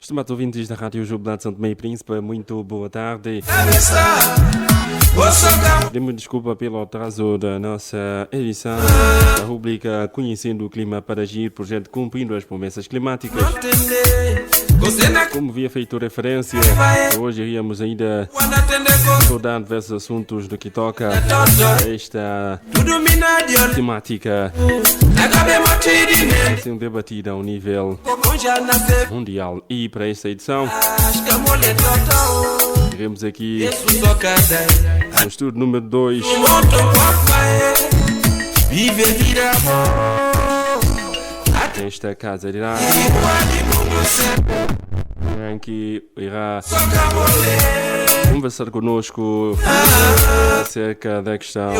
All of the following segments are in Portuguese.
Estimados ouvintes da Rádio Jubilado de São Tomé e Príncipe, muito boa tarde. Pedimos desculpa pelo atraso da nossa edição da rubrica Conhecendo o Clima para Agir, projeto cumprindo as promessas climáticas. Como havia feito referência, hoje iríamos ainda abordar diversos assuntos do que toca a esta temática sendo debatida ao nível mundial. E para esta edição, teremos aqui no estudo número 2 nesta casa de rádio, em que irá conversar conosco acerca da questão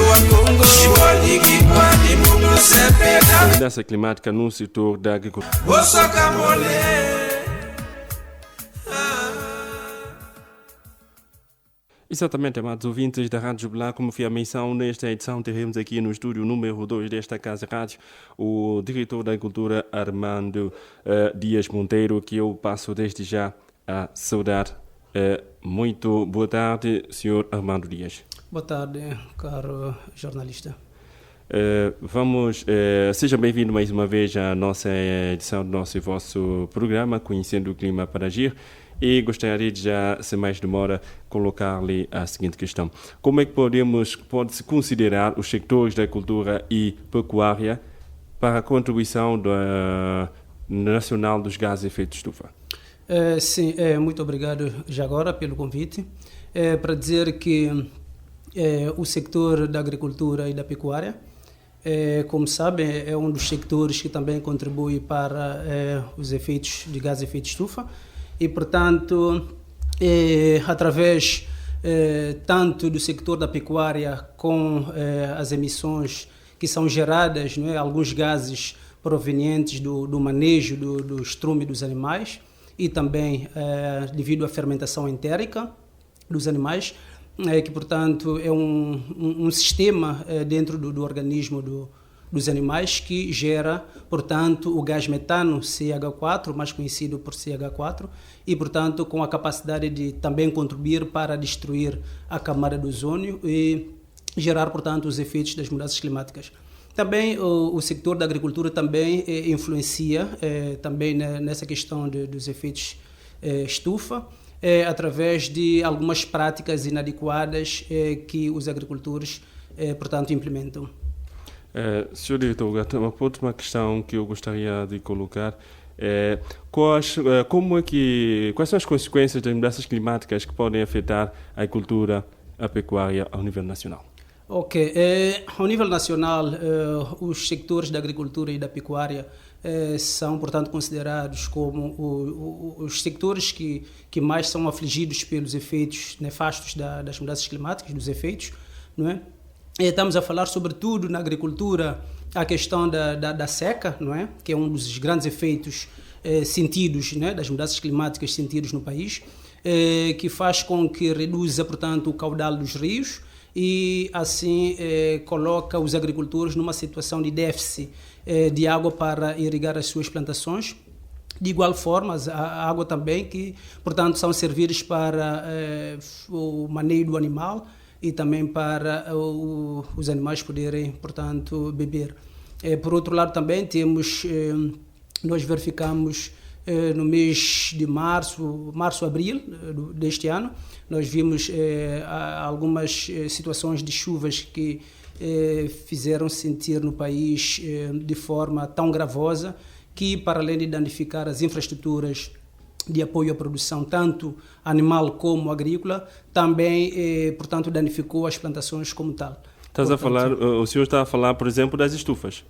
da mudança climática no setor da agricultura. Exatamente, amados ouvintes da Rádio Jubilar, como foi a menção, nesta edição teremos aqui no estúdio número 2 desta Casa Rádio o diretor da Agricultura, Armando Dias Monteiro, que eu passo desde já a saudar. Muito boa tarde, Sr. Armando Dias. Boa tarde, caro jornalista. Seja bem-vindo mais uma vez à nossa edição do nosso e vosso programa, Conhecendo o Clima para Agir. E gostaria de já, sem mais demora, colocar-lhe a seguinte questão. Como é que pode-se considerar os sectores da agricultura e pecuária para a contribuição nacional dos gases de efeito de estufa? Sim, muito obrigado já agora pelo convite. Para dizer que o sector da agricultura e da pecuária, como sabem, é um dos sectores que também contribui para os efeitos de gases de efeito de estufa. E, portanto, através tanto do setor da pecuária com as emissões que são geradas, não é, alguns gases provenientes do manejo do estrume dos animais e também devido à fermentação entérica dos animais, que, portanto, é um sistema dentro do organismo dos animais que gera, portanto, o gás metano CH4, mais conhecido por CH4, e, portanto, com a capacidade de também contribuir para destruir a camada do ozônio e gerar, portanto, os efeitos das mudanças climáticas. Também o setor da agricultura também influencia também nessa questão dos efeitos estufa, através de algumas práticas inadequadas que os agricultores, portanto, implementam. Senhor diretor, uma última questão que eu gostaria de colocar é quais são as consequências das mudanças climáticas que podem afetar a agricultura, a pecuária ao nível nacional? Ok, ao nível nacional, os sectores da agricultura e da pecuária são, portanto, considerados como os sectores que mais são afligidos pelos efeitos nefastos das mudanças climáticas, dos efeitos, não é? Estamos a falar, sobretudo, na agricultura, a questão da seca, não é? Que é um dos grandes efeitos sentidos, né? Das mudanças climáticas sentidos no país, que faz com que reduza, portanto, o caudal dos rios e, assim, coloca os agricultores numa situação de déficit de água para irrigar as suas plantações. De igual forma, a água também, que, portanto, são servidas para o maneio do animal e também para os animais poderem, portanto, beber. Por outro lado, também nós verificamos no mês de março, abril deste ano, nós vimos algumas situações de chuvas que fizeram sentir no país de forma tão gravosa que, para além de danificar as infraestruturas de apoio à produção, tanto animal como agrícola, também, portanto, danificou as plantações como tal. O senhor está a falar, por exemplo, das estufas?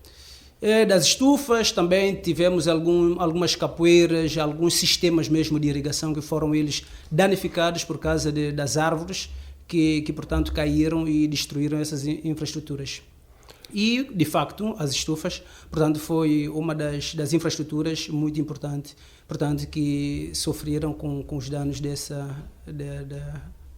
Das estufas, também tivemos algumas capoeiras, alguns sistemas mesmo de irrigação que foram eles danificados por causa das árvores que, portanto, caíram e destruíram essas infraestruturas. E, de facto, as estufas, portanto, foi uma das infraestruturas muito importante, portanto, que sofreram com os danos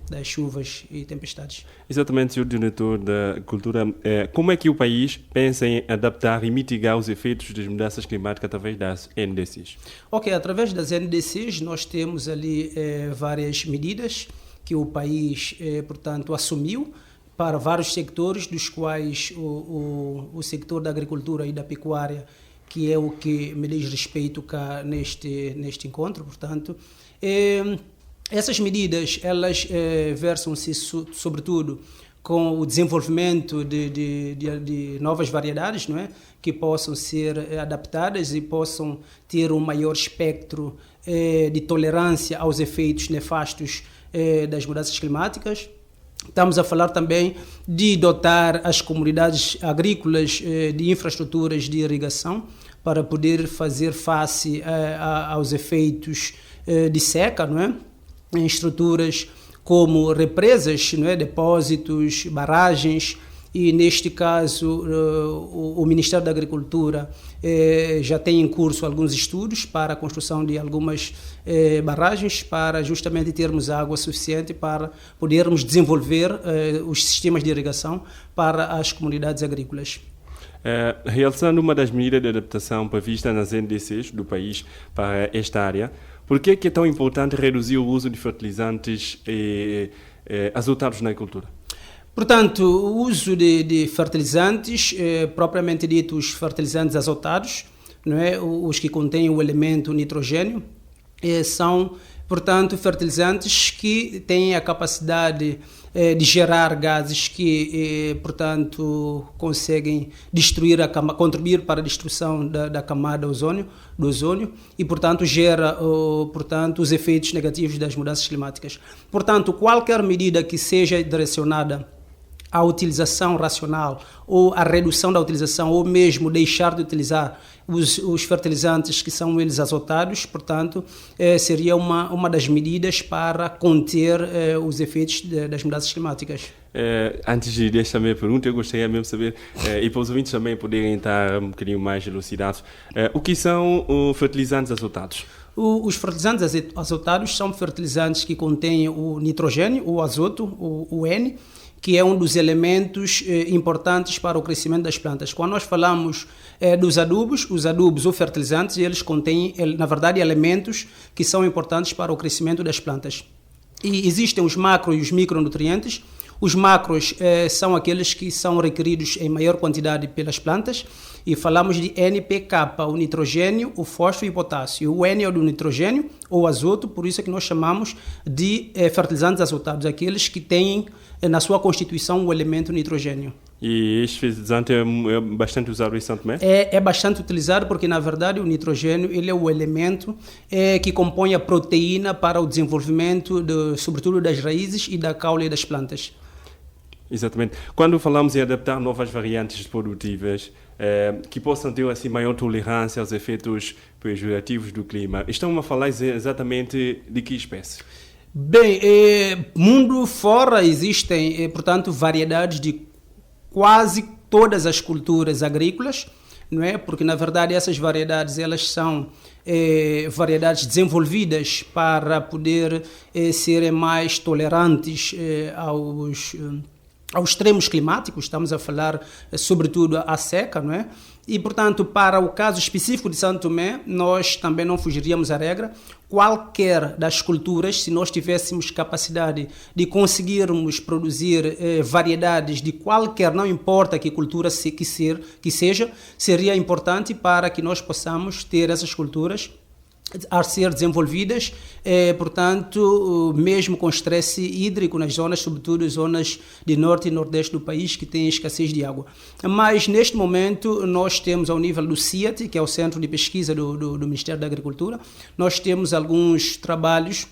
das chuvas e tempestades. Exatamente, Sr. Diretor da Cultura, como é que o país pensa em adaptar e mitigar os efeitos das mudanças climáticas através das NDCs? Ok, através das NDCs nós temos ali várias medidas que o país, portanto, assumiu para vários sectores, dos quais o setor da agricultura e da pecuária, que é o que me diz respeito cá neste encontro, portanto. Essas medidas, elas versam-se sobretudo com o desenvolvimento de novas variedades, não é? Que possam ser adaptadas e possam ter um maior espectro de tolerância aos efeitos nefastos das mudanças climáticas. Estamos a falar também de dotar as comunidades agrícolas de infraestruturas de irrigação para poder fazer face aos efeitos de seca, não é? Em estruturas como represas, não é? Depósitos, barragens, e neste caso o Ministério da Agricultura já tem em curso alguns estudos para a construção de algumas barragens para justamente termos água suficiente para podermos desenvolver os sistemas de irrigação para as comunidades agrícolas. Realçando uma das medidas de adaptação previstas nas NDCs do país para esta área, por que é tão importante reduzir o uso de fertilizantes azotados na agricultura? Portanto, o uso de fertilizantes, propriamente dito os fertilizantes azotados, não é? Os que contêm o elemento nitrogênio, são, portanto, fertilizantes que têm a capacidade de gerar gases que, portanto, conseguem destruir contribuir para a destruição da camada do ozônio e, portanto, gera, portanto, os efeitos negativos das mudanças climáticas. Portanto, qualquer medida que seja direcionada à utilização racional ou à redução da utilização ou mesmo deixar de utilizar os fertilizantes que são eles azotados, portanto, seria uma das medidas para conter os efeitos das mudanças climáticas. Antes de deixar a minha pergunta, eu gostaria mesmo de saber, e para os ouvintes também poderem estar um bocadinho mais elucidados, o que são os fertilizantes azotados? Os fertilizantes azotados são fertilizantes que contêm o nitrogênio, o azoto, o N, que é um dos elementos importantes para o crescimento das plantas. Quando nós falamos dos adubos, os adubos ou fertilizantes, eles contêm, na verdade, elementos que são importantes para o crescimento das plantas. E existem os macro e os micronutrientes. Os macros são aqueles que são requeridos em maior quantidade pelas plantas, e falamos de NPK, o nitrogênio, o fósforo e o potássio. O N é o do nitrogênio ou azoto, por isso é que nós chamamos de fertilizantes azotados, aqueles que têm na sua constituição o elemento nitrogênio. E este fertilizante é bastante usado em São Tomé? É bastante utilizado porque, na verdade, o nitrogênio ele é o elemento que compõe a proteína para o desenvolvimento, sobretudo das raízes e da caule das plantas. Exatamente. Quando falamos em adaptar novas variantes produtivas que possam ter assim, maior tolerância aos efeitos pejorativos do clima, estamos a falar exatamente de que espécie? Bem, mundo fora existem, portanto, variedades de quase todas as culturas agrícolas, não é? Porque, na verdade, essas variedades elas são variedades desenvolvidas para poder serem mais tolerantes aos extremos climáticos. Estamos a falar sobretudo à seca, não é? E, portanto, para o caso específico de São Tomé, nós também não fugiríamos à regra. Qualquer das culturas, se nós tivéssemos capacidade de conseguirmos produzir variedades de qualquer, não importa que cultura que seja, seria importante para que nós possamos ter essas culturas a ser desenvolvidas, portanto, mesmo com estresse hídrico nas zonas, sobretudo zonas de norte e nordeste do país que têm escassez de água. Mas, neste momento, nós temos ao nível do CIAT, que é o Centro de Pesquisa do Ministério da Agricultura, nós temos alguns trabalhos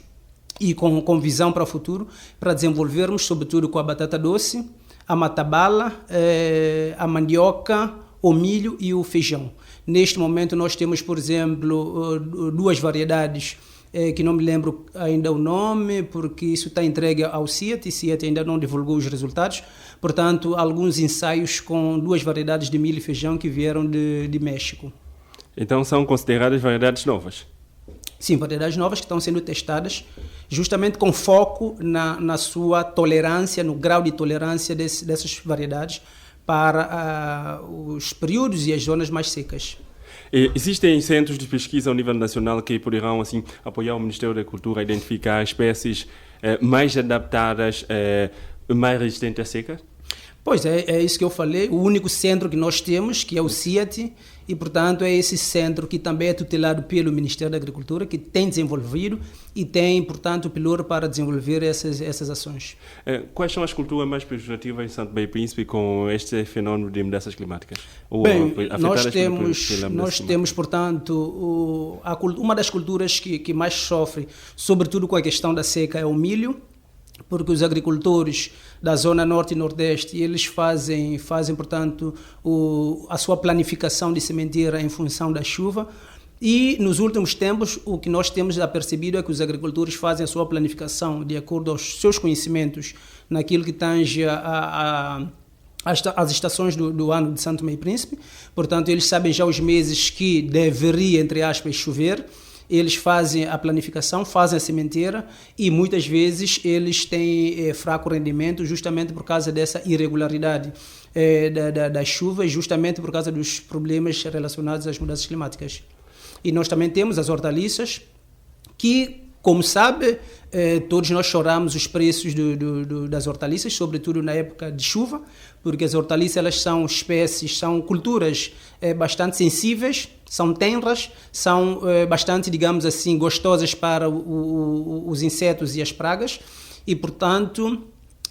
e com visão para o futuro, para desenvolvermos, sobretudo com a batata doce, a matabala, a mandioca, o milho e o feijão. Neste momento nós temos, por exemplo, duas variedades que não me lembro ainda o nome, porque isso está entregue ao CIAT, e o CIAT ainda não divulgou os resultados. Portanto, alguns ensaios com duas variedades de milho e feijão que vieram de México. Então são consideradas variedades novas? Sim, variedades novas que estão sendo testadas, justamente com foco na sua tolerância, no grau de tolerância dessas variedades para os períodos e as zonas mais secas. Existem centros de pesquisa ao nível nacional que poderão assim, apoiar o Ministério da Cultura a identificar espécies mais adaptadas, mais resistentes à seca? Pois é isso que eu falei, o único centro que nós temos, que é o CIAT, e portanto é esse centro que também é tutelado pelo Ministério da Agricultura, que tem desenvolvido e tem, portanto, o piloto para desenvolver essas ações. Quais são as culturas mais prejudicativas em Santo Tomé e Príncipe com este fenômeno de mudanças climáticas? Bem, nós temos, portanto, uma das culturas que mais sofre, sobretudo com a questão da seca, é o milho, porque os agricultores da zona norte e nordeste, eles fazem portanto, a sua planificação de sementeira em função da chuva, e nos últimos tempos o que nós temos apercebido é que os agricultores fazem a sua planificação de acordo aos seus conhecimentos naquilo que tange as estações do ano de Santo Tomé e Príncipe. Portanto, eles sabem já os meses que deveria, entre aspas, chover. Eles fazem a planificação, fazem a sementeira e muitas vezes eles têm fraco rendimento justamente por causa dessa irregularidade das chuvas, justamente por causa dos problemas relacionados às mudanças climáticas. E nós também temos as hortaliças que, como sabe, todos nós choramos os preços das hortaliças, sobretudo na época de chuva, porque as hortaliças elas são espécies, são culturas bastante sensíveis, são tenras, são bastante, digamos assim, gostosas para os insetos e as pragas, e portanto,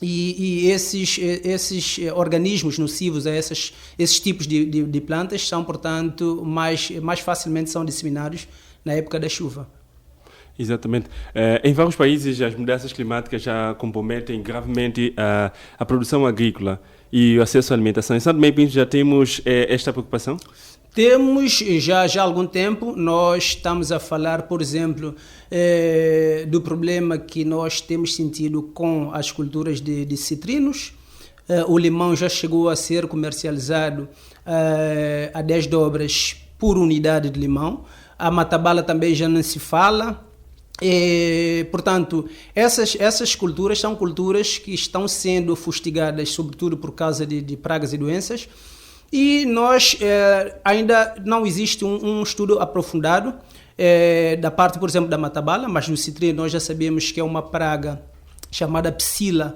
esses organismos nocivos a esses tipos de plantas são, portanto, mais facilmente são disseminados na época da chuva. Exatamente. Em vários países, as mudanças climáticas já comprometem gravemente a produção agrícola e o acesso à alimentação. Em Santo Tomé e Príncipe já temos esta preocupação? Temos já há algum tempo. Nós estamos a falar, por exemplo, do problema que nós temos sentido com as culturas de citrinos. O limão já chegou a ser comercializado a 10 dobras por unidade de limão. A matabala também já não se fala. Portanto, essas culturas são culturas que estão sendo fustigadas, sobretudo por causa de pragas e doenças, e nós ainda não existe um estudo aprofundado da parte, por exemplo, da matabala, mas do citrino nós já sabemos que é uma praga chamada psila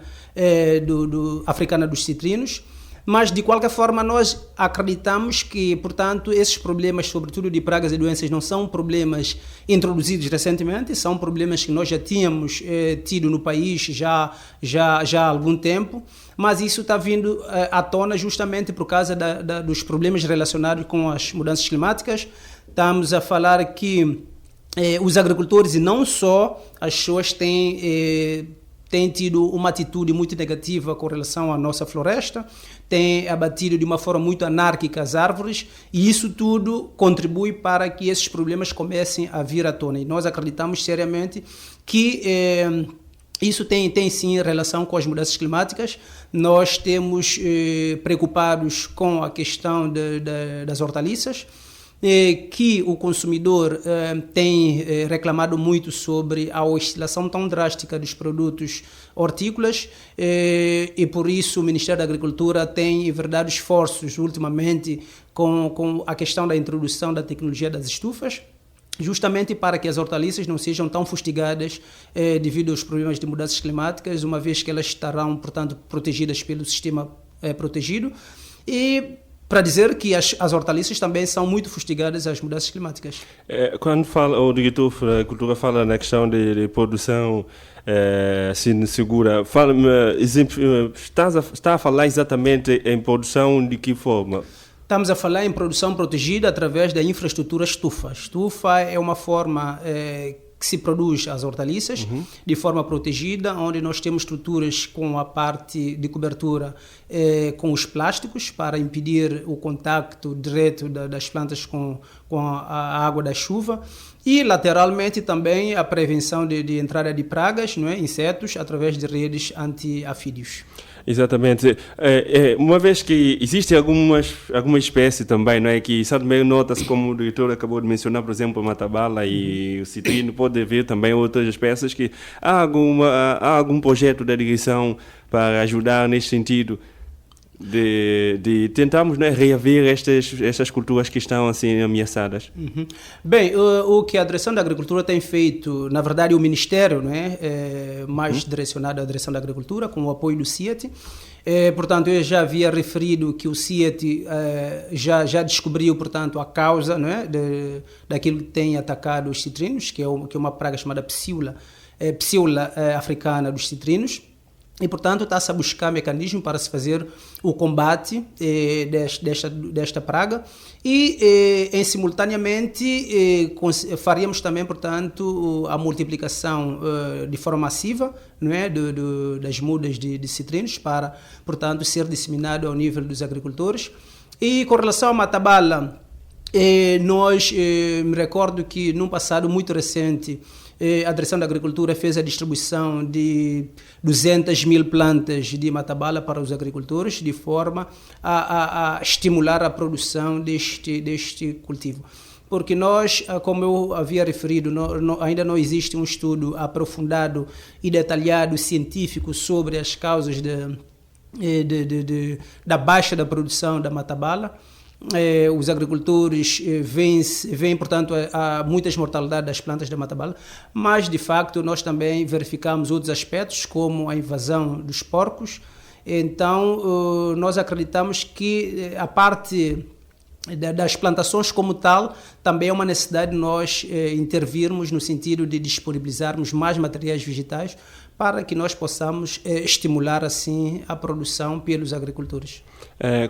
africana dos citrinos. Mas, de qualquer forma, nós acreditamos que, portanto, esses problemas, sobretudo de pragas e doenças, não são problemas introduzidos recentemente, são problemas que nós já tínhamos tido no país já há algum tempo, mas isso está vindo à tona justamente por causa dos problemas relacionados com as mudanças climáticas. Estamos a falar que os agricultores, e não só, as pessoas têm tido uma atitude muito negativa com relação à nossa floresta, tem abatido de uma forma muito anárquica as árvores, e isso tudo contribui para que esses problemas comecem a vir à tona. E nós acreditamos seriamente que isso tem sim relação com as mudanças climáticas. Nós temos preocupados com a questão das hortaliças, que o consumidor tem reclamado muito sobre a oscilação tão drástica dos produtos hortícolas, e por isso o Ministério da Agricultura tem verdade esforços ultimamente com a questão da introdução da tecnologia das estufas, justamente para que as hortaliças não sejam tão fustigadas devido aos problemas de mudanças climáticas, uma vez que elas estarão, portanto, protegidas pelo sistema protegido, e para dizer que as hortaliças também são muito fustigadas às mudanças climáticas. Quando o diretor da Cultura fala na questão de produção assim, segura, está a falar exatamente em produção de que forma? Estamos a falar em produção protegida através da infraestrutura estufa. Estufa é uma forma que se produz as hortaliças de forma protegida, onde nós temos estruturas com a parte de cobertura com os plásticos para impedir o contacto direto das plantas com a água da chuva, e lateralmente também a prevenção de entrada de pragas, não é? Insetos, através de redes anti-afídeos. Exatamente. Uma vez que existem algumas espécies também, não é? Que também nota-se, como o diretor acabou de mencionar, por exemplo, a matabala e o citrino, pode haver também outras espécies que há algum projeto da direção para ajudar neste sentido de tentarmos, né, reaver estas culturas que estão assim ameaçadas. Bem, o que a Direção da Agricultura tem feito, na verdade o Ministério, né, é mais direcionado à Direção da Agricultura, com o apoio do CIET. Portanto, eu já havia referido que o CIET já descobriu, portanto, a causa, né, daquilo que tem atacado os citrinos, que é uma praga chamada psíula africana dos citrinos. E, portanto, está-se a buscar mecanismos para se fazer o combate desta praga e, simultaneamente, faríamos também, portanto, a multiplicação de forma massiva, não é, das mudas de citrinos para, portanto, ser disseminado ao nível dos agricultores. E, com relação à matabala, me recordo que, num passado muito recente, a Direção da Agricultura fez a distribuição de 200 mil plantas de matabala para os agricultores, de forma a estimular a produção deste cultivo. Porque nós, como eu havia referido, ainda não existe um estudo aprofundado e detalhado científico sobre as causas da baixa da produção da matabala. Os agricultores veem, portanto, há muitas mortalidades das plantas da matabala, mas, de facto, nós também verificamos outros aspectos, como a invasão dos porcos. Então, nós acreditamos que a parte das plantações como tal, também é uma necessidade de nós intervirmos no sentido de disponibilizarmos mais materiais vegetais para que nós possamos estimular assim a produção pelos agricultores.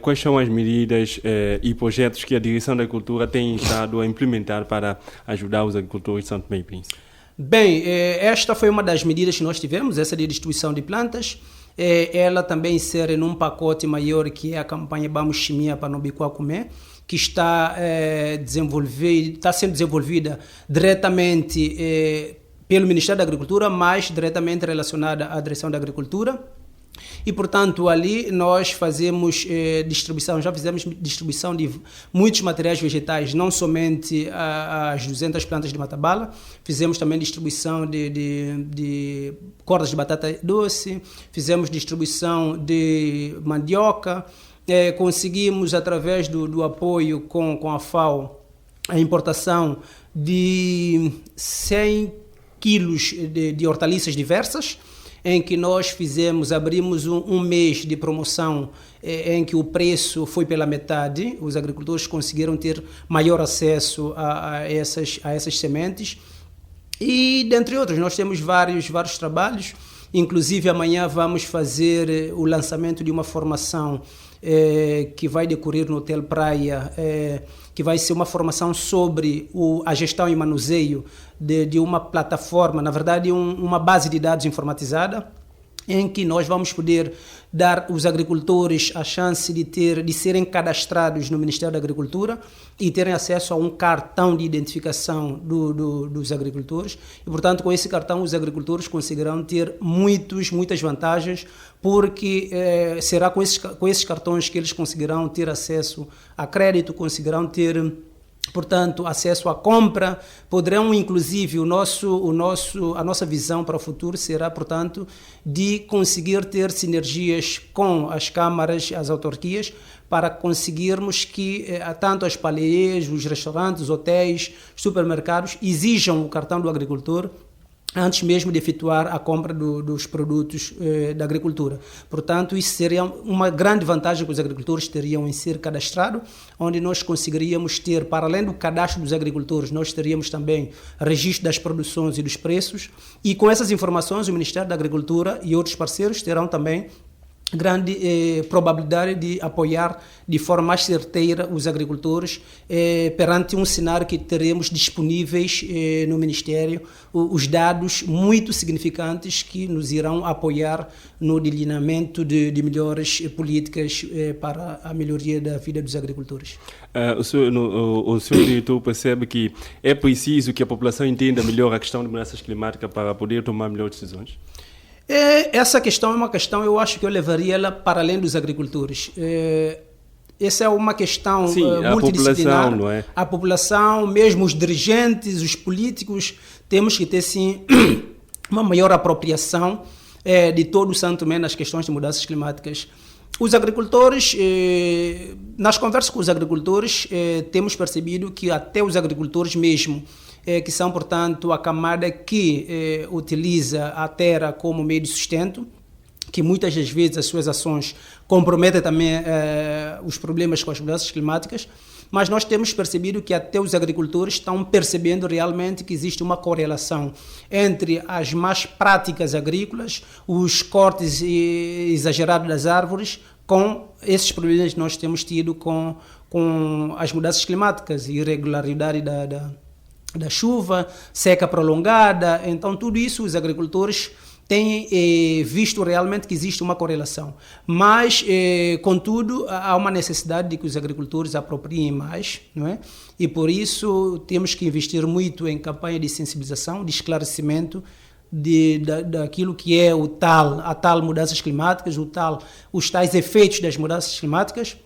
Quais são as medidas e projetos que a Direção da Agricultura tem estado a implementar para ajudar os agricultores de São Tomé e Príncipe? Bem, esta foi uma das medidas que nós tivemos, essa de distribuição de plantas. Ela também insere num pacote maior que é a campanha Vamos Chimia para Nobiquá Comer, que está sendo desenvolvida diretamente pelo Ministério da Agricultura, mas diretamente relacionada à Direção da Agricultura. E, portanto, ali nós fazemos já fizemos distribuição de muitos materiais vegetais, não somente as 200 plantas de matabala, fizemos também distribuição de cordas de batata doce, fizemos distribuição de mandioca, conseguimos, através do apoio com a FAO, a importação de 100 quilos de hortaliças diversas, em que nós abrimos um mês de promoção em que o preço foi pela metade, os agricultores conseguiram ter maior acesso a essas sementes. E, dentre outros, nós temos vários trabalhos, inclusive amanhã vamos fazer o lançamento de uma formação que vai decorrer no Hotel Praia, que vai ser uma formação sobre a gestão e manuseio de uma plataforma, na verdade uma base de dados informatizada, em que nós vamos poder dar aos agricultores a chance de serem cadastrados no Ministério da Agricultura e terem acesso a um cartão de identificação dos agricultores. E, portanto, com esse cartão, os agricultores conseguirão ter muitas vantagens, porque será com esses cartões que eles conseguirão ter acesso a crédito, conseguirão ter, portanto, acesso à compra, poderão, inclusive, a nossa visão para o futuro será, portanto, de conseguir ter sinergias com as câmaras, as autarquias, para conseguirmos que tanto as paleeiras, os restaurantes, os hotéis, os supermercados exijam o cartão do agricultor antes mesmo de efetuar a compra dos produtos da agricultura. Portanto, isso seria uma grande vantagem que os agricultores teriam em ser cadastrados, onde nós conseguiríamos ter, para além do cadastro dos agricultores, nós teríamos também registro das produções e dos preços, e com essas informações o Ministério da Agricultura e outros parceiros terão também grande probabilidade de apoiar de forma mais certeira os agricultores perante um cenário que teremos disponíveis no Ministério, os dados muito significantes que nos irão apoiar no delineamento de melhores políticas para a melhoria da vida dos agricultores. O senhor diretor percebe que é preciso que a população entenda melhor a questão de mudanças climáticas para poder tomar melhores decisões? Essa questão é uma questão, eu acho que eu levaria ela para além dos agricultores. Essa é uma questão multidisciplinar. A população, não é? A população, mesmo os dirigentes, os políticos, temos que ter, sim, uma maior apropriação de todo o São Tomé nas questões de mudanças climáticas. Os agricultores, nas conversas com os agricultores, temos percebido que até os agricultores mesmo, que são, portanto, a camada que utiliza a terra como meio de sustento, que muitas das vezes as suas ações comprometem também os problemas com as mudanças climáticas, mas nós temos percebido que até os agricultores estão percebendo realmente que existe uma correlação entre as más práticas agrícolas, os cortes exagerados das árvores, com esses problemas que nós temos tido com as mudanças climáticas, irregularidade da chuva, seca prolongada. Então, tudo isso os agricultores têm visto realmente que existe uma correlação. Mas, contudo, há uma necessidade de que os agricultores apropriem mais, não é? E por isso temos que investir muito em campanha de sensibilização, de esclarecimento daquilo que é a tal mudanças climáticas, os tais efeitos das mudanças climáticas.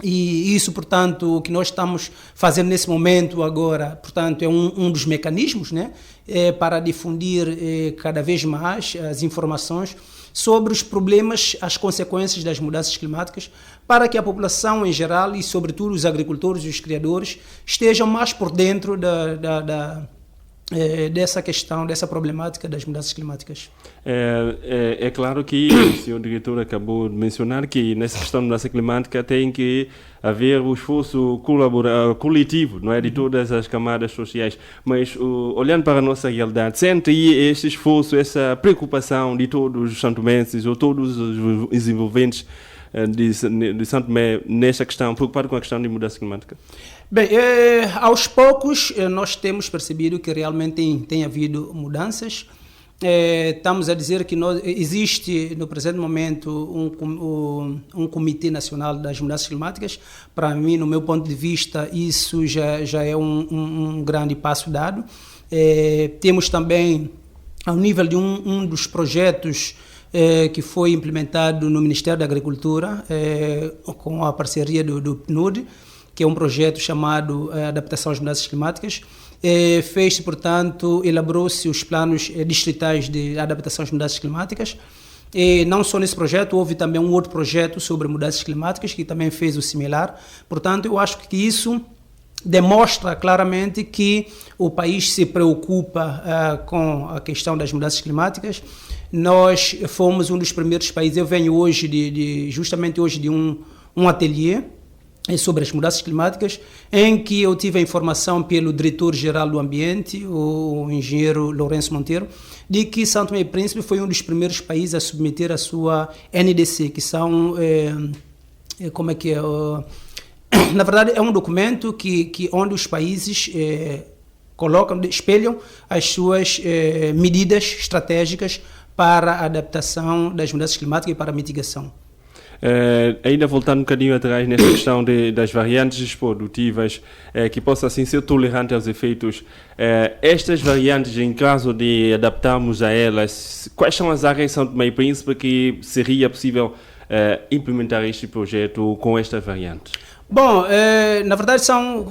E isso, portanto, o que nós estamos fazendo nesse momento agora, portanto, é um dos mecanismos, né, para difundir cada vez mais as informações sobre os problemas, as consequências das mudanças climáticas, para que a população em geral e, sobretudo, os agricultores e os criadores estejam mais por dentro dessa questão, dessa problemática das mudanças climáticas. É claro que o senhor diretor acabou de mencionar que nessa questão da mudança climática tem que haver o esforço coletivo, não é, de todas as camadas sociais, mas olhando para a nossa realidade, sente esse esforço, essa preocupação de todos os santomenses ou todos os envolventes de São Tomé nessa questão, preocupado com a questão de mudança climática? Bem, aos poucos nós temos percebido que realmente tem havido mudanças. Estamos a dizer que existe no presente momento um Comitê Nacional das Mudanças Climáticas. Para mim, no meu ponto de vista, isso já é um grande passo dado. Temos também, ao nível de um dos projetos que foi implementado no Ministério da Agricultura, com a parceria do PNUD, que é um projeto chamado Adaptação às Mudanças Climáticas. Fez-se, portanto, elaborou-se os planos distritais de adaptação às mudanças climáticas. E não só nesse projeto, houve também um outro projeto sobre mudanças climáticas, que também fez o similar. Portanto, eu acho que isso demonstra claramente que o país se preocupa com a questão das mudanças climáticas. Nós fomos um dos primeiros países. Eu venho hoje justamente hoje de um ateliê sobre as mudanças climáticas, em que eu tive a informação pelo diretor-geral do ambiente, o engenheiro Lourenço Monteiro, de que São Tomé e Príncipe foi um dos primeiros países a submeter a sua NDC, que são, na verdade é um documento onde os países espelham as suas medidas estratégicas para a adaptação das mudanças climáticas e para a mitigação. Ainda voltando um bocadinho atrás nessa questão das variantes produtivas, que possa assim ser tolerante aos efeitos, estas variantes, em caso de adaptarmos a elas, quais são as áreas de São Tomé e Príncipe que seria possível implementar este projeto com estas variantes? Bom, na verdade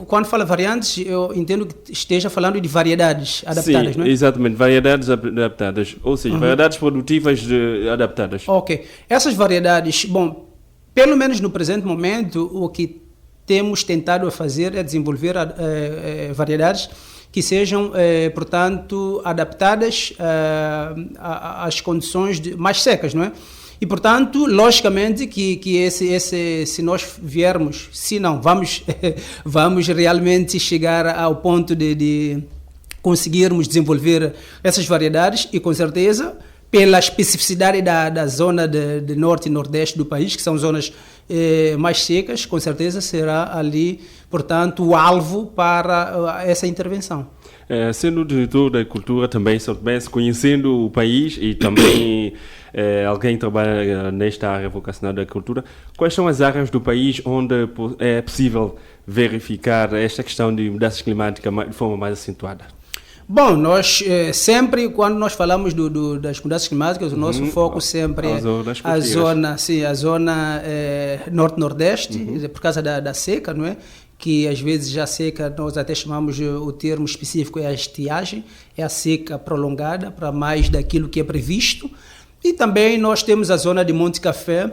quando fala variantes, eu entendo que esteja falando de variedades adaptadas, sim, não é? Exatamente, variedades adaptadas, ou seja, variedades produtivas adaptadas. Ok, essas variedades, bom, pelo menos no presente momento, o que temos tentado a fazer é desenvolver variedades que sejam, portanto, adaptadas às condições mais secas, não é? E, portanto, logicamente que se nós viermos, se não, vamos realmente chegar ao ponto de conseguirmos desenvolver essas variedades e, com certeza, pela especificidade da zona de norte e nordeste do país, que são zonas mais secas, com certeza será ali, portanto, o alvo para essa intervenção. Sendo diretor da cultura também, conhecendo o país e também alguém que trabalha nesta área vocacionada da cultura, quais são as áreas do país onde é possível verificar esta questão de mudanças climáticas de forma mais acentuada? Bom, nós sempre, quando nós falamos das mudanças climáticas, o nosso foco sempre é a zona norte-nordeste, por causa da seca, não é? Que às vezes a seca, nós até chamamos o termo específico, é a estiagem, é a seca prolongada para mais daquilo que é previsto. E também nós temos a zona de Monte Café,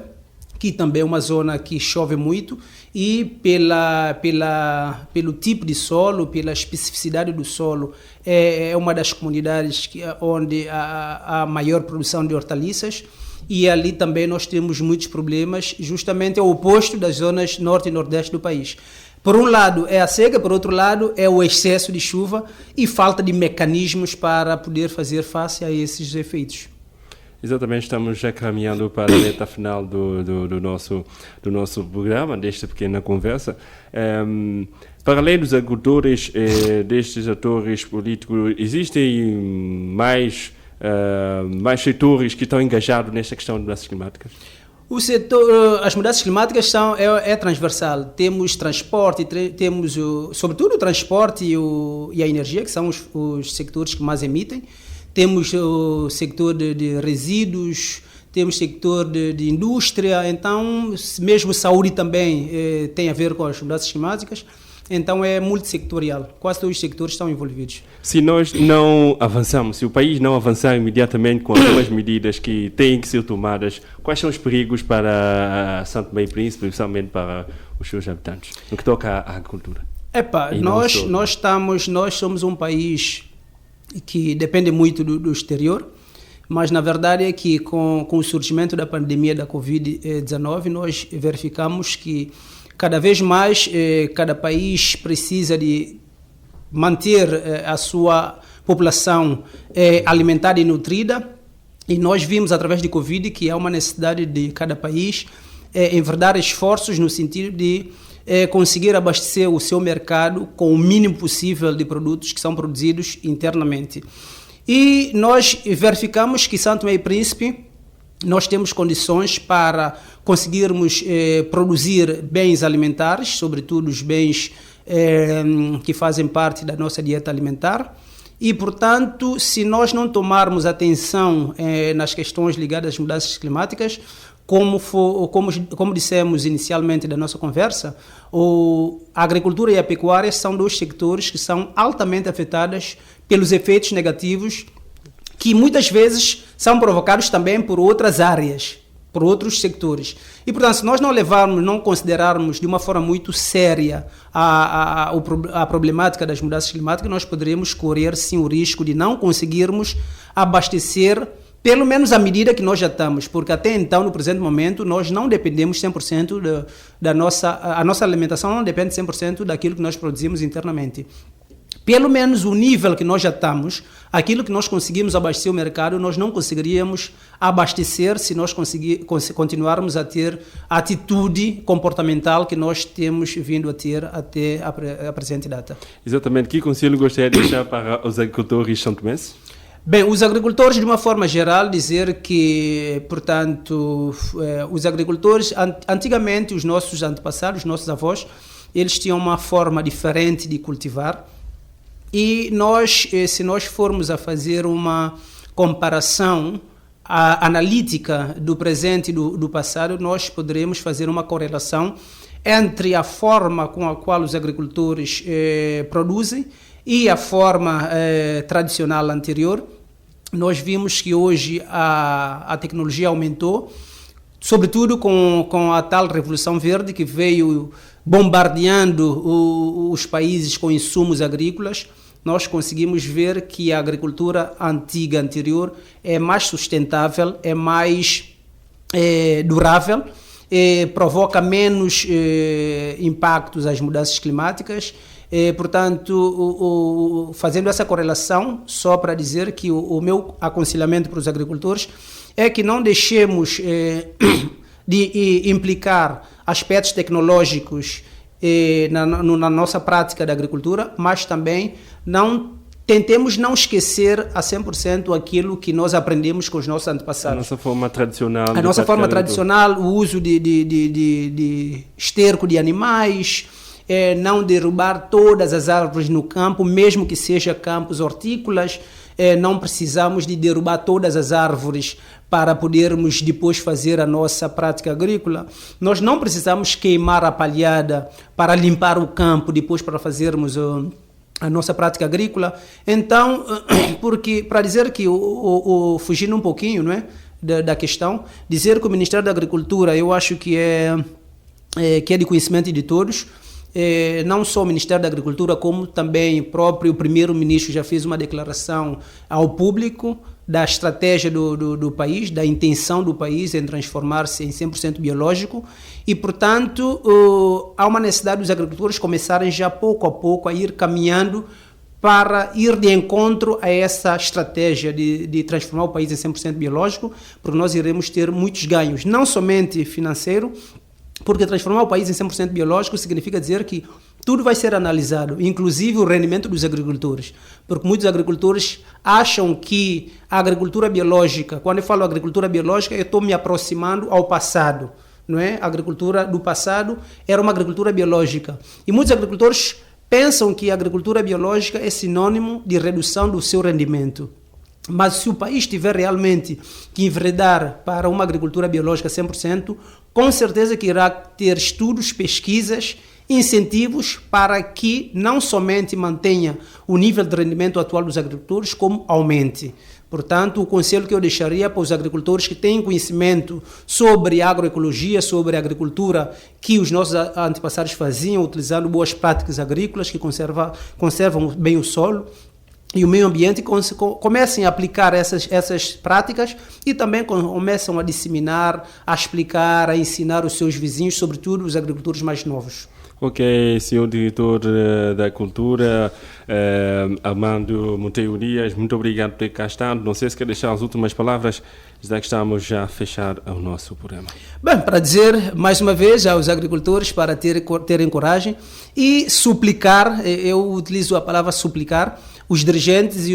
que também é uma zona que chove muito, e pelo tipo de solo, pela especificidade do solo, é uma das comunidades onde há maior produção de hortaliças, e ali também nós temos muitos problemas, justamente ao oposto das zonas norte e nordeste do país. Por um lado é a seca, por outro lado é o excesso de chuva e falta de mecanismos para poder fazer face a esses efeitos. Exatamente, estamos já caminhando para a reta final do nosso programa, desta pequena conversa. Para além dos agricultores, destes atores políticos, existem mais setores que estão engajados nesta questão de mudanças climáticas? O setor, as mudanças climáticas é transversal. Temos transporte, temos sobretudo o transporte e a energia, que são os sectores que mais emitem. Temos o setor de resíduos, temos o setor de indústria, então mesmo saúde também tem a ver com as mudanças climáticas. Então é multissectorial, quase todos os sectores estão envolvidos. Se nós não avançamos, se o país não avançar imediatamente com algumas medidas que têm que ser tomadas, quais são os perigos para São Tomé e Príncipe, principalmente para os seus habitantes, no que toca à agricultura? Nós somos um país que depende muito do exterior, mas na verdade é que com o surgimento da pandemia da Covid-19, nós verificamos que cada vez mais cada país precisa de manter a sua população alimentada e nutrida, e nós vimos através de Covid que há uma necessidade de cada país enverdar esforços no sentido de conseguir abastecer o seu mercado com o mínimo possível de produtos que são produzidos internamente. E nós verificamos que São Tomé e Príncipe nós temos condições para conseguirmos produzir bens alimentares, sobretudo os bens que fazem parte da nossa dieta alimentar. E, portanto, se nós não tomarmos atenção nas questões ligadas às mudanças climáticas, como dissemos inicialmente da nossa conversa, a agricultura e a pecuária são dois sectores que são altamente afetados pelos efeitos negativos que muitas vezes são provocados também por outras áreas, por outros sectores. E, portanto, se nós não considerarmos de uma forma muito séria a problemática das mudanças climáticas, nós poderemos correr, sim, o risco de não conseguirmos abastecer, pelo menos à medida que nós já estamos, porque até então, no presente momento, nós não dependemos 100% a nossa alimentação não depende 100% daquilo que nós produzimos internamente. Pelo menos o nível que nós já estamos, aquilo que nós conseguimos abastecer o mercado, nós não conseguiríamos abastecer se nós continuarmos a ter a atitude comportamental que nós temos vindo a ter até a presente data. Exatamente. Que conselho gostaria de deixar para os agricultores são-tomenses? Bem, os agricultores, de uma forma geral, dizer que, portanto, os agricultores, antigamente, os nossos antepassados, os nossos avós, eles tinham uma forma diferente de cultivar. E se nós formos a fazer uma comparação analítica do presente e do passado, nós poderemos fazer uma correlação entre a forma com a qual os agricultores produzem e a forma tradicional anterior. Nós vimos que hoje a tecnologia aumentou, sobretudo com a tal Revolução Verde, que veio bombardeando os países com insumos agrícolas. Nós conseguimos ver que a agricultura anterior, é mais sustentável, é mais durável, provoca menos impactos às mudanças climáticas. Portanto, fazendo essa correlação, só para dizer que o meu aconselhamento para os agricultores é que não deixemos de implicar aspectos tecnológicos na nossa prática da agricultura, mas também tentemos não esquecer a 100% aquilo que nós aprendemos com os nossos antepassados. A nossa forma tradicional. A nossa forma tradicional, o uso de esterco de animais, não derrubar todas as árvores no campo, mesmo que seja campos hortícolas. Não precisamos de derrubar todas as árvores para podermos depois fazer a nossa prática agrícola. Nós não precisamos queimar a palhada para limpar o campo depois para fazermos a nossa prática agrícola. Então, porque para dizer que, fugindo um pouquinho, não é, da questão, dizer que o Ministério da Agricultura, eu acho que é de conhecimento de todos. Não só o Ministério da Agricultura, como também o próprio primeiro-ministro já fez uma declaração ao público da estratégia do país, da intenção do país em transformar-se em 100% biológico e, portanto, há uma necessidade dos agricultores começarem já pouco a pouco a ir caminhando para ir de encontro a essa estratégia de transformar o país em 100% biológico, porque nós iremos ter muitos ganhos, não somente financeiro, porque transformar o país em 100% biológico significa dizer que tudo vai ser analisado, inclusive o rendimento dos agricultores. Porque muitos agricultores acham que a agricultura biológica, quando eu falo agricultura biológica, eu estou me aproximando ao passado. Não é? A agricultura do passado era uma agricultura biológica. E muitos agricultores pensam que a agricultura biológica é sinônimo de redução do seu rendimento. Mas se o país tiver realmente que enveredar para uma agricultura biológica 100%, com certeza que irá ter estudos, pesquisas, incentivos para que não somente mantenha o nível de rendimento atual dos agricultores, como aumente. Portanto, o conselho que eu deixaria para os agricultores que têm conhecimento sobre agroecologia, sobre a agricultura que os nossos antepassados faziam, utilizando boas práticas agrícolas que conservam bem o solo e o meio ambiente, comecem a aplicar essas práticas e também começam a disseminar, a explicar, a ensinar os seus vizinhos, sobretudo os agricultores mais novos. Ok, senhor diretor da Cultura, Armando Monteiro Dias, muito obrigado por ter cá estado. Não sei se quer deixar as últimas palavras, já que estamos já a fechar o nosso programa. Bem, para dizer mais uma vez aos agricultores para terem coragem e suplicar, eu utilizo a palavra suplicar, os dirigentes e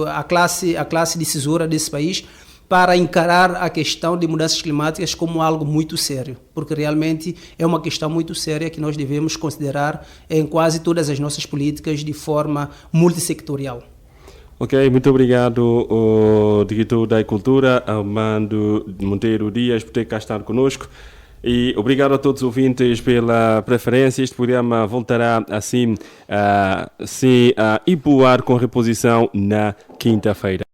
a classe decisora desse país para encarar a questão de mudanças climáticas como algo muito sério, porque realmente é uma questão muito séria que nós devemos considerar em quase todas as nossas políticas de forma multissectorial. Ok, muito obrigado ao diretor da Cultura, Armando Monteiro Dias, por ter cá estado conosco. E obrigado a todos os ouvintes pela preferência. Este programa voltará assim a se epoar com reposição na quinta-feira.